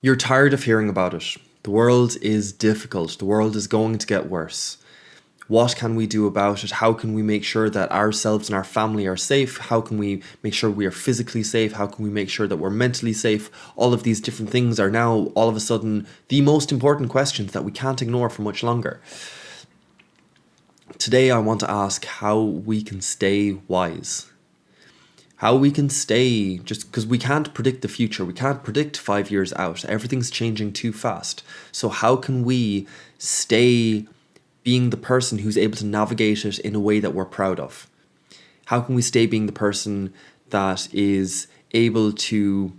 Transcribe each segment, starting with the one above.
You're tired of hearing about it. The world is difficult. The world is going to get worse. What can we do about it? How can we make sure that ourselves and our family are safe? How can we make sure we are physically safe? How can we make sure that we're mentally safe? All of these different things are now all of a sudden the most important questions that we can't ignore for much longer. Today, I want to ask how we can stay wise. How we can stay, just because we can't predict the future, we can't predict 5 years out. Everything's changing too fast. So, how can we stay being the person who's able to navigate it in a way that we're proud of? How can we stay being the person that is able to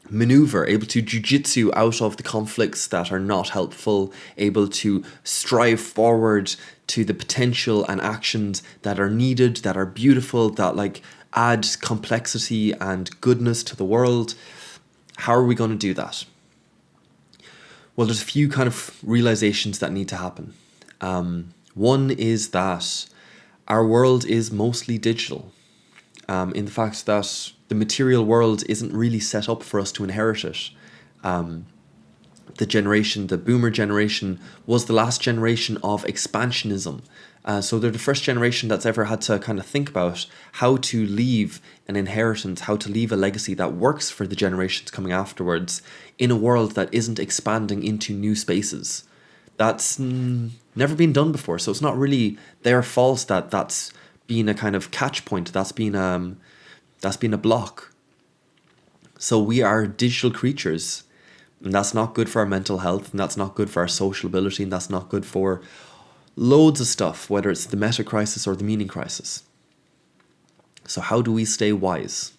maneuver, able to jujitsu out of the conflicts that are not helpful, able to strive forward to the potential and actions that are needed, that are beautiful, that add complexity and goodness to the world? How are we going to do that? Well, there's a few kind of realizations that need to happen. One is that our world is mostly digital, in the fact that the material world isn't really set up for us to inherit it. The boomer generation, was the last generation of expansionism. So they're the first generation that's ever had to kind of think about how to leave an inheritance, how to leave a legacy that works for the generations coming afterwards in a world that isn't expanding into new spaces. That's never been done before. So it's not really their fault that that's been a kind of catch point. That's been a block. So we are digital creatures, and that's not good for our mental health, and that's not good for our social ability, and that's not good for loads of stuff, whether it's the meta crisis or the meaning crisis. So how do we stay wise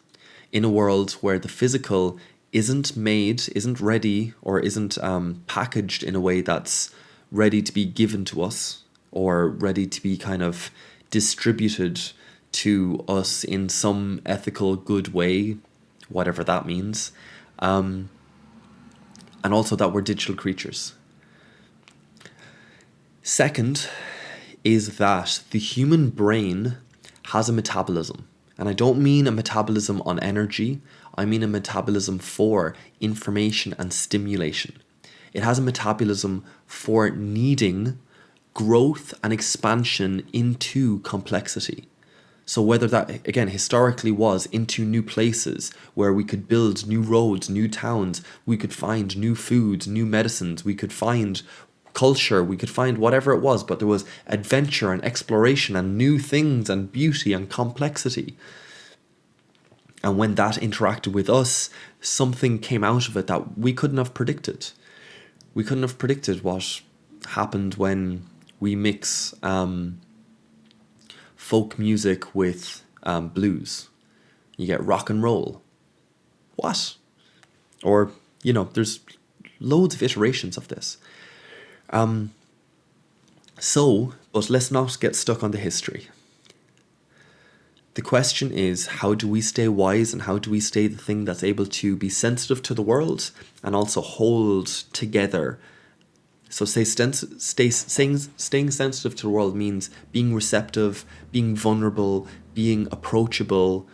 in a world where the physical isn't made, isn't ready, or isn't packaged in a way that's ready to be given to us, or ready to be kind of distributed to us in some ethical, good way, whatever that means, and also that we're digital creatures. Second is that the human brain has a metabolism. And I don't mean a metabolism on energy, I mean a metabolism for information and stimulation. It has a metabolism for needing growth and expansion into complexity. So whether that, again, historically was into new places where we could build new roads, new towns, we could find new foods, new medicines, we could find culture, we could find whatever it was, but there was adventure and exploration and new things and beauty and complexity. And when that interacted with us, something came out of it that we couldn't have predicted. We couldn't have predicted what happened when we mix folk music with blues. You get rock and roll. What? Or, there's loads of iterations of this. But let's not get stuck on the history. The question is, how do we stay wise, and how do we stay the thing that's able to be sensitive to the world and also hold together? So staying sensitive to the world means being receptive, being vulnerable, being approachable,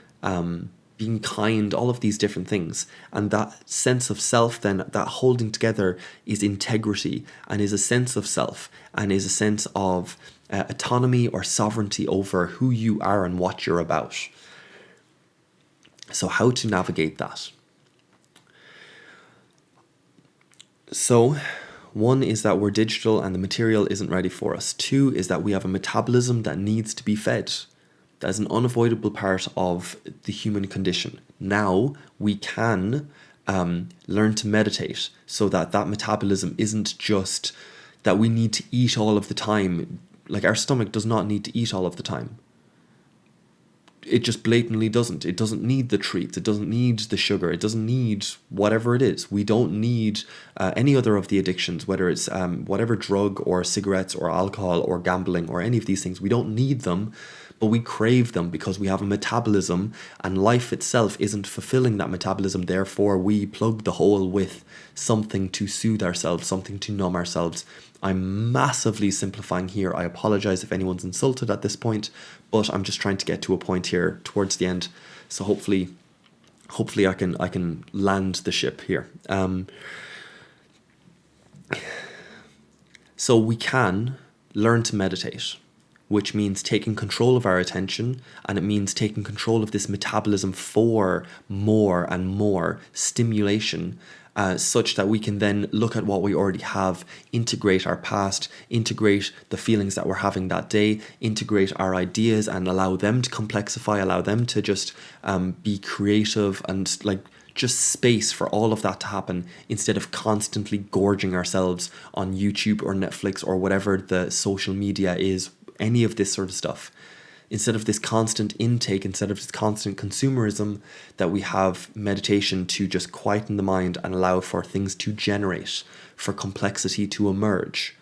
being kind, all of these different things. And that sense of self then, that holding together, is integrity, and is a sense of self, and is a sense of autonomy or sovereignty over who you are and what you're about. So how to navigate that? So one is that we're digital and the material isn't ready for us. Two is that we have a metabolism that needs to be fed. That is an unavoidable part of the human condition. Now we can learn to meditate so that metabolism isn't just that we need to eat all of the time. Like, our stomach does not need to eat all of the time. It just blatantly doesn't. It doesn't need the treats. It doesn't need the sugar. It doesn't need whatever it is. We don't need any other of the addictions, whether it's whatever drug or cigarettes or alcohol or gambling or any of these things. We don't need them, but we crave them because we have a metabolism, and life itself isn't fulfilling that metabolism. Therefore, we plug the hole with something to soothe ourselves, something to numb ourselves. I'm massively simplifying here. I apologize if anyone's insulted at this point, but I'm just trying to get to a point here towards the end. So hopefully hopefully I can land the ship here. So we can learn to meditate, which means taking control of our attention, and it means taking control of this metabolism for more and more stimulation, such that we can then look at what we already have, integrate our past, integrate the feelings that we're having that day, integrate our ideas and allow them to complexify, allow them to just be creative, and like just space for all of that to happen, instead of constantly gorging ourselves on YouTube or Netflix or whatever the social media is, any of this sort of stuff. Instead of this constant intake, instead of this constant consumerism, that we have meditation to just quieten the mind and allow for things to generate, for complexity to emerge.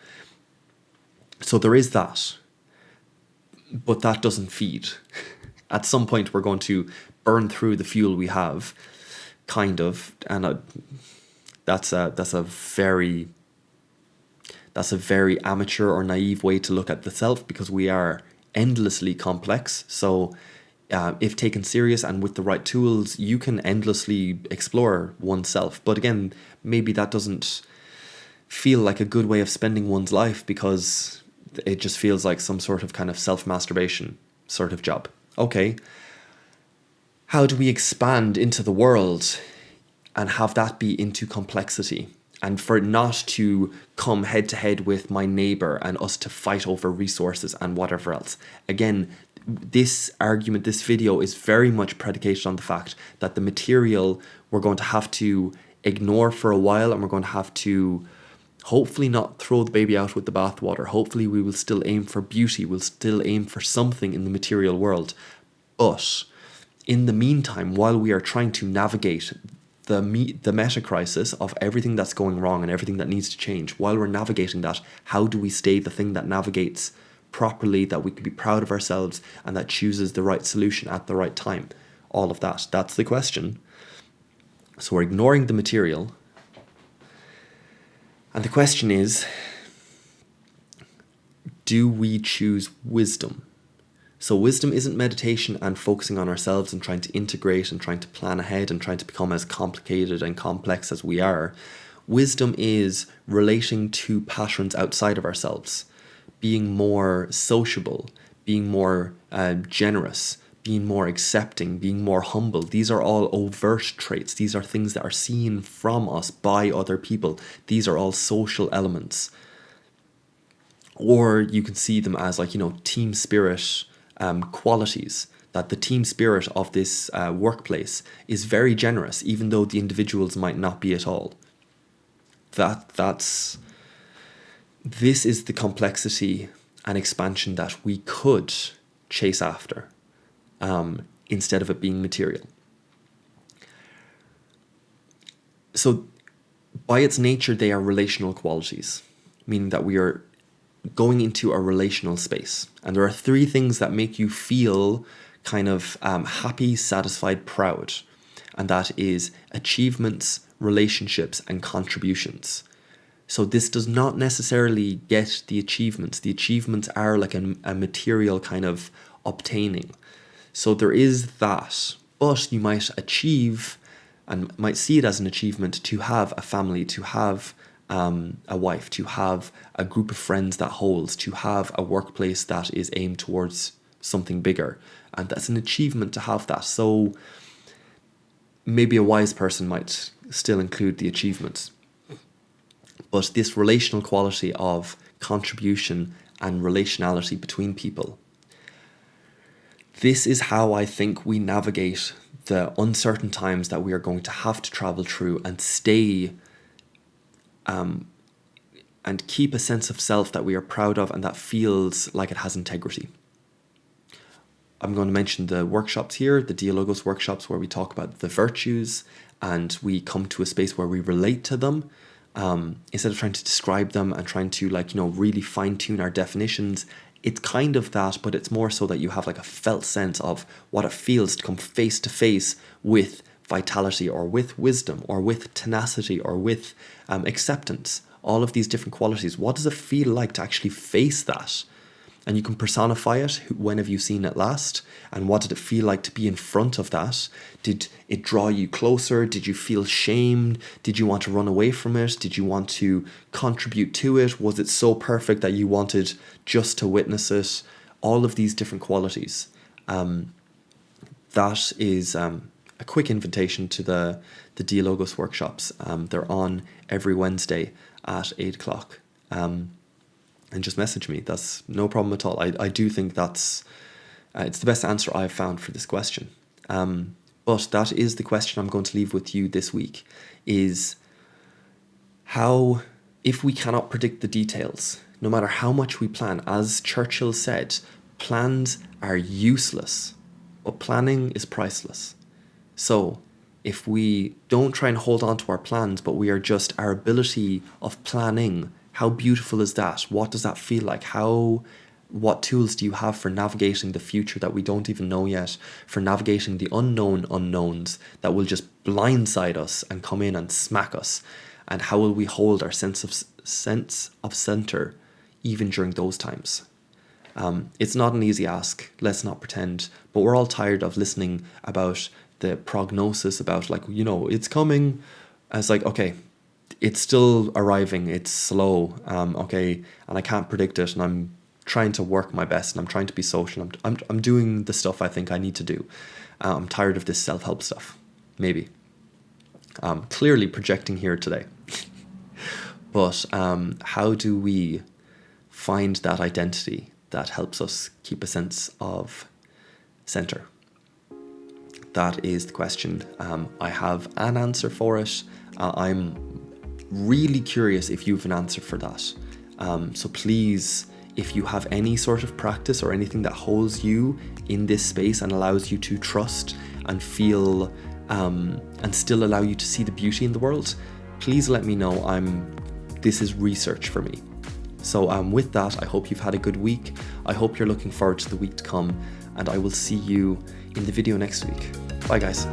So there is that, but that doesn't feed. At some point we're going to burn through the fuel we have, kind of, and that's a very amateur or naive way to look at the self, because we are endlessly complex. So if taken serious and with the right tools, you can endlessly explore oneself. But again, maybe that doesn't feel like a good way of spending one's life, because it just feels like some sort of kind of self-masturbation sort of job. Okay, how do we expand into the world and have that be into complexity? And for it not to come head to head with my neighbor and us to fight over resources and whatever else. Again, this argument, this video is very much predicated on the fact that the material we're going to have to ignore for a while, and we're going to have to hopefully not throw the baby out with the bathwater. Hopefully we will still aim for beauty. We'll still aim for something in the material world. But in the meantime, while we are trying to navigate the meta crisis of everything that's going wrong and everything that needs to change, while we're navigating that, how do we stay the thing that navigates properly, that we can be proud of ourselves, and that chooses the right solution at the right time? All of that. That's the question. So we're ignoring the material. And the question is, do we choose wisdom? So wisdom isn't meditation and focusing on ourselves and trying to integrate and trying to plan ahead and trying to become as complicated and complex as we are. Wisdom is relating to patterns outside of ourselves, being more sociable, being more generous, being more accepting, being more humble. These are all overt traits. These are things that are seen from us by other people. These are all social elements. Or you can see them as team spirit qualities, that the team spirit of this workplace is very generous, even though the individuals might not be at all. This is the complexity and expansion that we could chase after, instead of it being material. So by its nature, they are relational qualities, meaning that we are going into a relational space. And there are three things that make you feel kind of happy, satisfied, proud. And that is achievements, relationships, and contributions. So this does not necessarily get the achievements. The achievements are like a material kind of obtaining. So there is that. But you might achieve and might see it as an achievement to have a family, to have a wife, to have a group of friends that holds, to have a workplace that is aimed towards something bigger. And that's an achievement to have that. So maybe a wise person might still include the achievements. But this relational quality of contribution and relationality between people, this is how I think we navigate the uncertain times that we are going to have to travel through and stay and keep a sense of self that we are proud of and that feels like it has integrity. I'm going to mention the workshops here, the Dialogos workshops, where we talk about the virtues and we come to a space where we relate to them, instead of trying to describe them and trying to really fine tune our definitions. It's kind of that, but it's more so that you have like a felt sense of what it feels to come face to face with vitality, or with wisdom, or with tenacity, or with acceptance. All of these different qualities. What does it feel like to actually face that? And you can personify it. When have you seen it last? And what did it feel like to be in front of that? Did it draw you closer? Did you feel shamed? Did you want to run away from it? Did you want to contribute to it? Was it so perfect that you wanted just to witness it? All of these different qualities. That is a quick invitation to the Dialogos workshops. They're on every Wednesday at 8 o'clock. And just message me. That's no problem at all. I do think that's it's the best answer I've found for this question. But that is the question I'm going to leave with you this week, is how, if we cannot predict the details, no matter how much we plan, as Churchill said, plans are useless, but planning is priceless. So if we don't try and hold on to our plans, but we are just our ability of planning, how beautiful is that? What does that feel like? What tools do you have for navigating the future that we don't even know yet, for navigating the unknown unknowns that will just blindside us and come in and smack us? And how will we hold our sense of center even during those times? It's not an easy ask, let's not pretend, but we're all tired of listening about the prognosis, about it's coming. It's like, okay, it's still arriving, it's slow, okay, and I can't predict it, and I'm trying to work my best, and I'm trying to be social, I'm doing the stuff I think I need to do. I'm tired of this self-help stuff, maybe. Clearly projecting here today. But how do we find that identity that helps us keep a sense of center? That is the question. I have an answer for it. I'm really curious if you have an answer for that. So please, if you have any sort of practice or anything that holds you in this space and allows you to trust and feel and still allow you to see the beauty in the world, please let me know. This is research for me. So with that, I hope you've had a good week. I hope you're looking forward to the week to come, and I will see you in the video next week. Bye guys.